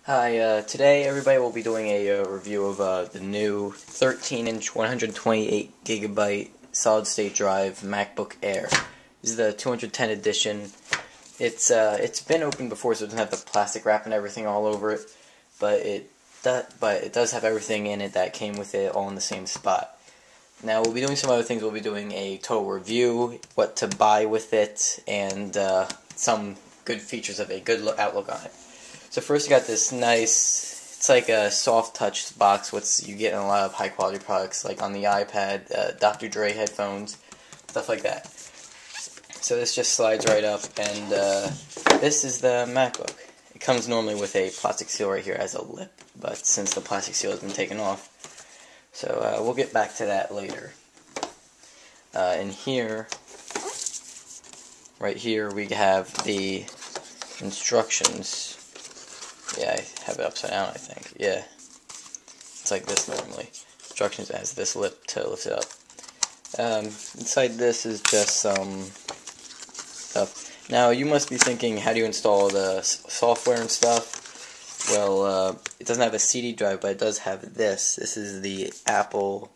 Hi, today everybody will be doing a review of the new 13-inch 128GB solid-state drive MacBook Air. This is the 210 edition. It's been opened before, so it doesn't have the plastic wrap and everything all over it, but it does have everything in it that came with it all in the same spot. Now we'll be doing some other things. We'll be doing a total review, what to buy with it, and some good features of it, good outlook on it. So first you got this nice, it's like a soft touch box, what you get in a lot of high quality products, like on the iPad, Dr. Dre headphones, stuff like that. So this just slides right up, and this is the MacBook. It comes normally with a plastic seal right here as a lip, but since the plastic seal has been taken off, so we'll get back to that later. In here, right here, we have the instructions. Yeah, I have it upside down, I think. Yeah. It's like this normally. Instructions has this lip to lift it up. Inside this is just some stuff. Now, you must be thinking, how do you install the software and stuff? Well, it doesn't have a CD drive, but it does have this. This is the Apple,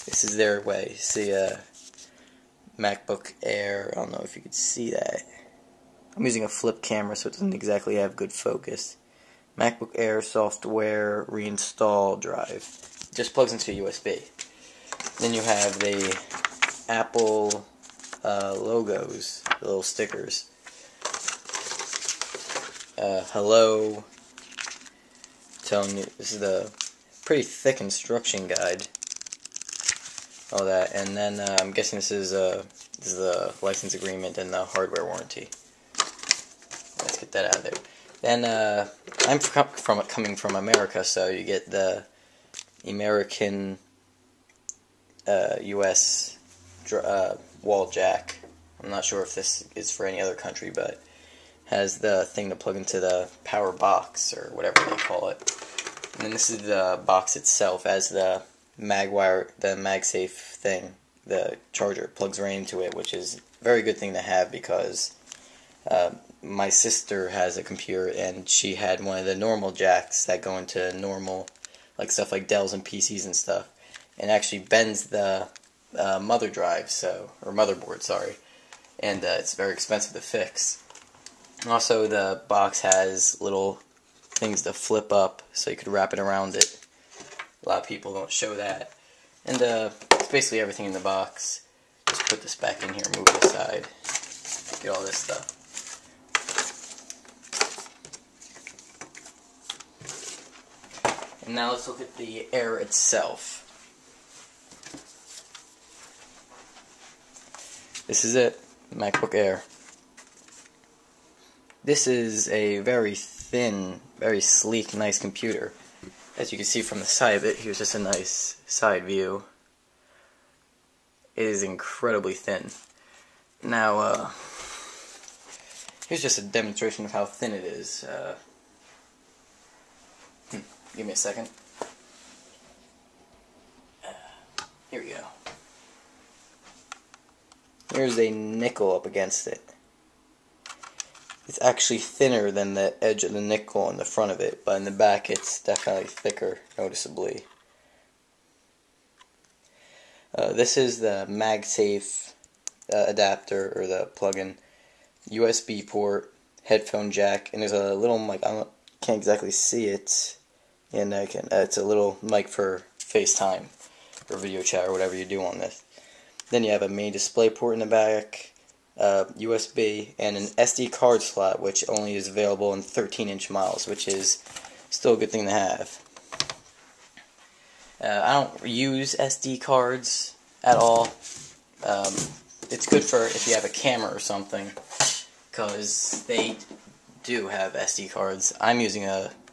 this is their way. See, MacBook Air, I don't know if you could see that. I'm using a flip camera, so it doesn't exactly have good focus. MacBook Air software reinstall drive. It just plugs into USB. Then you have the Apple logos, the little stickers. Hello. Telling you, this is the pretty thick instruction guide. All that, and then I'm guessing this is the license agreement and the hardware warranty. Let's get that out of there. Then I'm coming from America, so you get the American US wall jack. I'm not sure if this is for any other country, but has the thing to plug into the power box or whatever they call it. And then this is the box itself, as the MagSafe thing. The charger plugs right into it, which is a very good thing to have because my sister has a computer, and she had one of the normal jacks that go into normal, like stuff like Dells and PCs and stuff, and actually bends the mother drive, or motherboard, sorry, and it's very expensive to fix. Also, the box has little things to flip up, so you could wrap it around it. A lot of people don't show that, and it's basically everything in the box. Just put this back in here, move it aside, get all this stuff. And now let's look at the Air itself. This is it, MacBook Air. This is a very thin, very sleek, nice computer. As you can see from the side of it, here's just a nice side view. It is incredibly thin. Now, here's just a demonstration of how thin it is. Give me a second. Here we go. Here's a nickel up against it. It's actually thinner than the edge of the nickel in the front of it, but in the back it's definitely thicker, noticeably. This is the MagSafe adapter, or the plug-in, USB port, headphone jack, and there's a little mic. I can't exactly see it. And it's a little mic for FaceTime or video chat or whatever you do on this. Then you have a main display port in the back, USB, and an SD card slot, which only is available in 13-inch models, which is still a good thing to have. I don't use SD cards at all. It's good for if you have a camera or something, because they do have SD cards. I'm using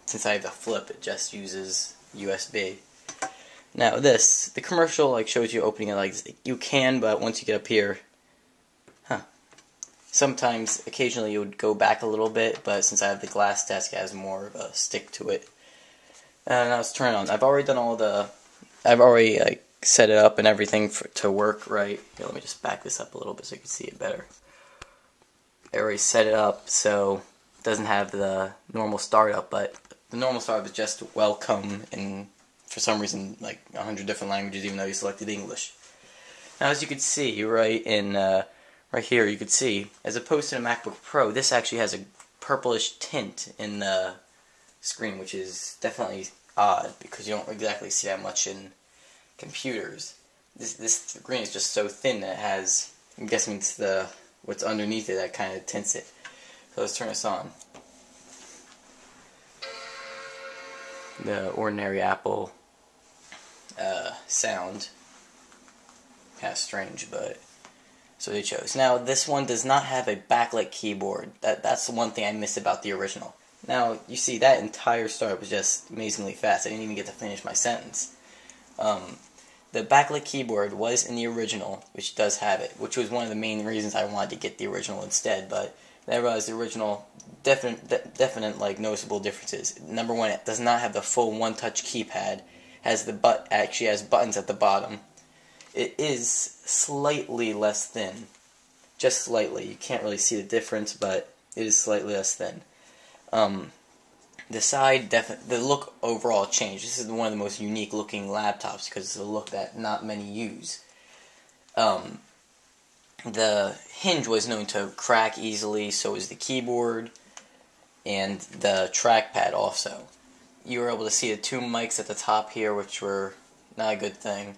since I have the flip, it just uses USB. Now the commercial shows you opening it like this. You can, but once you get up here, sometimes, occasionally you would go back a little bit, but since I have the glass desk, it has more of a stick to it. Now let's turn it on. I've already set it up and everything to work right. Here, let me just back this up a little bit so you can see it better. I already set it up so it doesn't have the normal startup, but the normal start was just welcome in, for some reason, like 100 different languages, even though you selected English. Now, as you can see, right here, you can see, as opposed to the MacBook Pro, this actually has a purplish tint in the screen, which is definitely odd because you don't exactly see that much in computers. This screen is just so thin that it has, I'm guessing it's the what's underneath it that kind of tints it. So let's turn this on. The ordinary Apple sound. Kind of strange, but so they chose. Now, this one does not have a backlit keyboard. That's the one thing I miss about the original. Now, you see, that entire start was just amazingly fast. I didn't even get to finish my sentence. The backlit keyboard was in the original, which does have it, which was one of the main reasons I wanted to get the original instead, but then I realized the original, definite like, noticeable differences. Number one, it does not have the full one-touch keypad. Actually has buttons at the bottom. It is slightly less thin. Just slightly. You can't really see the difference, but it is slightly less thin. The look overall changed. This is one of the most unique looking laptops because it's a look that not many use. The hinge was known to crack easily, so is the keyboard, and the trackpad also. You were able to see the two mics at the top here, which were not a good thing.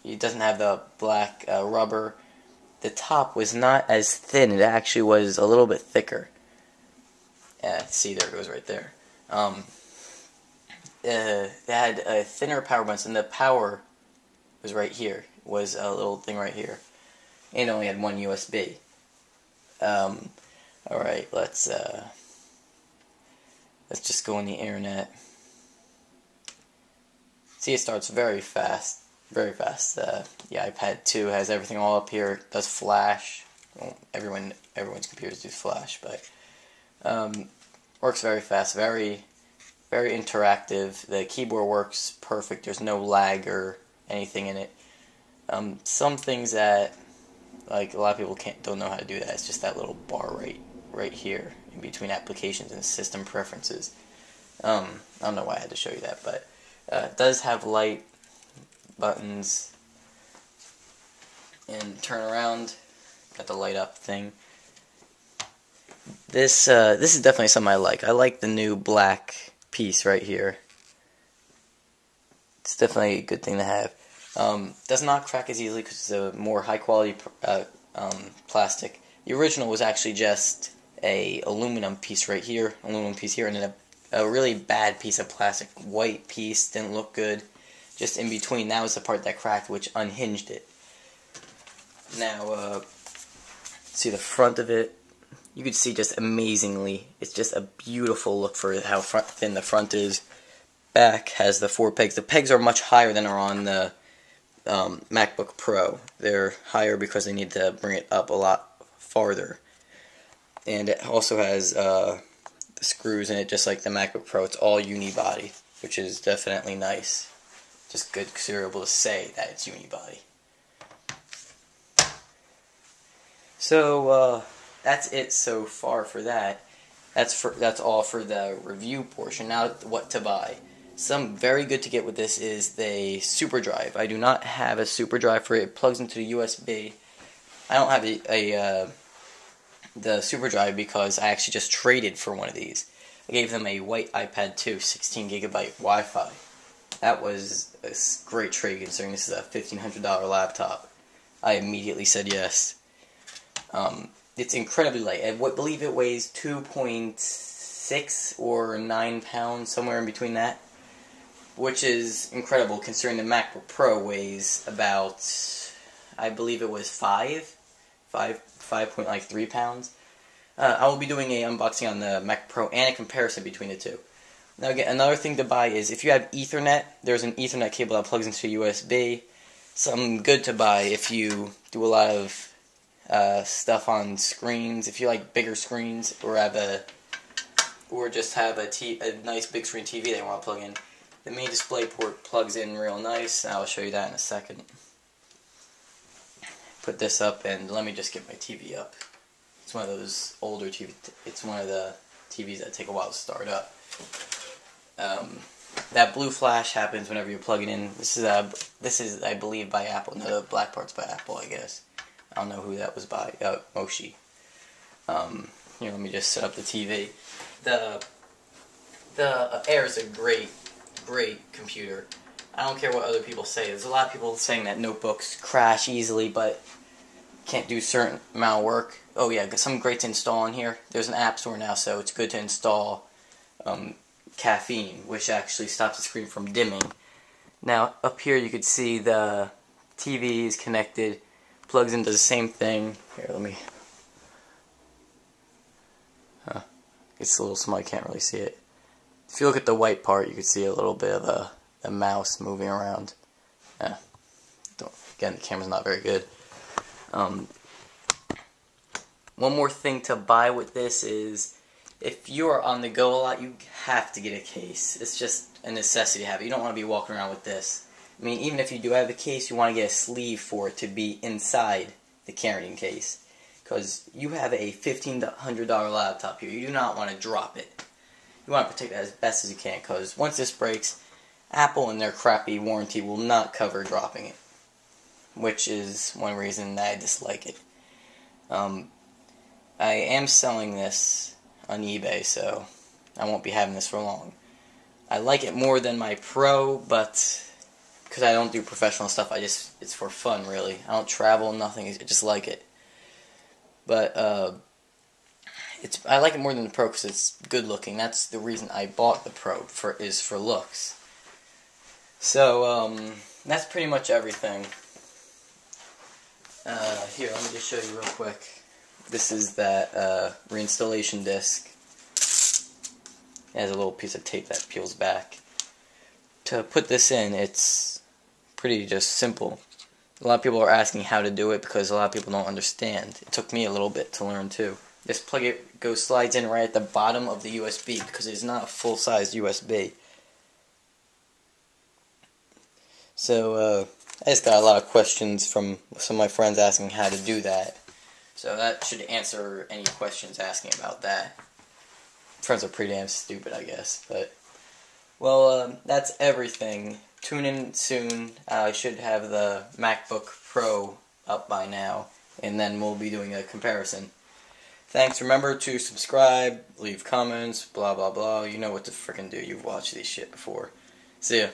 It doesn't have the black rubber. The top was not as thin. It actually was a little bit thicker. See, there it goes right there. It had a thinner power buttons, and the power was right here. Was a little thing right here. And it only had one USB. Alright, let's just go on the internet. See, it starts very fast. Very fast. The iPad 2 has everything all up here. It does flash. Well, everyone's computers do flash, but works very fast. Very interactive. The keyboard works perfect. There's no lag or anything in it. Some things that like a lot of people don't know how to do that. It's just that little bar right here in between applications and system preferences. I don't know why I had to show you that, but it does have light buttons and turn around. Got the light up thing. This is definitely something I like. I like the new black piece right here. It's definitely a good thing to have. Does not crack as easily because it's a more high quality plastic. The original was actually just a aluminum piece right here, and then a really bad piece of plastic. White piece, didn't look good. Just in between, that was the part that cracked, which unhinged it. Now, see the front of it. You can see just amazingly, it's just a beautiful look for how thin the front is. Back has the 4 pegs. The pegs are much higher than are on the MacBook Pro. They're higher because they need to bring it up a lot farther. And it also has the screws in it, just like the MacBook Pro. It's all unibody, which is definitely nice. Just good because you're able to say that it's unibody. So that's it so far for that. That's all for the review portion. Now, what to buy? Some very good to get with this is the super drive. I do not have a super drive for it. It plugs into the USB. I don't have the super drive because I actually just traded for one of these. I gave them a white iPad 2, 16 gigabyte Wi-Fi. That was a great trade considering this is a $1,500 laptop. I immediately said yes. It's incredibly light. I believe it weighs 2.6 or 9 pounds, somewhere in between that. Which is incredible considering the MacBook Pro weighs about, I believe it was 5.3 pounds. I will be doing a unboxing on the Mac Pro and a comparison between the two. Now again, another thing to buy is if you have Ethernet, there's an Ethernet cable that plugs into USB. Something good to buy if you do a lot of stuff on screens. If you like bigger screens or just have a nice big screen TV that you want to plug in. The main display port plugs in real nice. I'll show you that in a second. Put this up and let me just get my TV up. It's one of those older TV. It's one of the TVs that take a while to start up. that blue flash happens whenever you plug it in. This is I believe by Apple. No, the black part's by Apple, I guess. I don't know who that was by. Moshi. Here, let me just set up the TV. The Air is a great computer. I don't care what other people say. There's a lot of people saying that notebooks crash easily, but can't do certain amount of work. Oh yeah, got something great to install in here. There's an app store now, so it's good to install caffeine, which actually stops the screen from dimming. Now up here you could see the TV is connected, plugs into the same thing. Here, let me. It's a little small, I can't really see it. If you look at the white part, you can see a little bit of the mouse moving around. Again, the camera's not very good. One more thing to buy with this is, if you are on the go a lot, you have to get a case. It's just a necessity to have it. You don't want to be walking around with this. I mean, even if you do have the case, you want to get a sleeve for it to be inside the carrying case. Because you have a $1,500 laptop here. You do not want to drop it. You want to protect it as best as you can, because once this breaks, Apple and their crappy warranty will not cover dropping it. Which is one reason that I dislike it. I am selling this on eBay, so I won't be having this for long. I like it more than my Pro, but because I don't do professional stuff, it's for fun, really. I don't travel, nothing, I just like it. But I like it more than the Pro because it's good looking. That's the reason I bought the Pro, is for looks. So that's pretty much everything. Here, let me just show you real quick. This is that reinstallation disc. It has a little piece of tape that peels back. To put this in, it's pretty just simple. A lot of people are asking how to do it because a lot of people don't understand. It took me a little bit to learn too. This plug slides in right at the bottom of the USB because it's not a full-size USB. So I just got a lot of questions from some of my friends asking how to do that. So that should answer any questions asking about that. Friends are pretty damn stupid, I guess. But well, that's everything. Tune in soon. I should have the MacBook Pro up by now, and then we'll be doing a comparison. Thanks. Remember to subscribe, leave comments, blah blah blah. You know what to frickin' do. You've watched these shit before. See ya.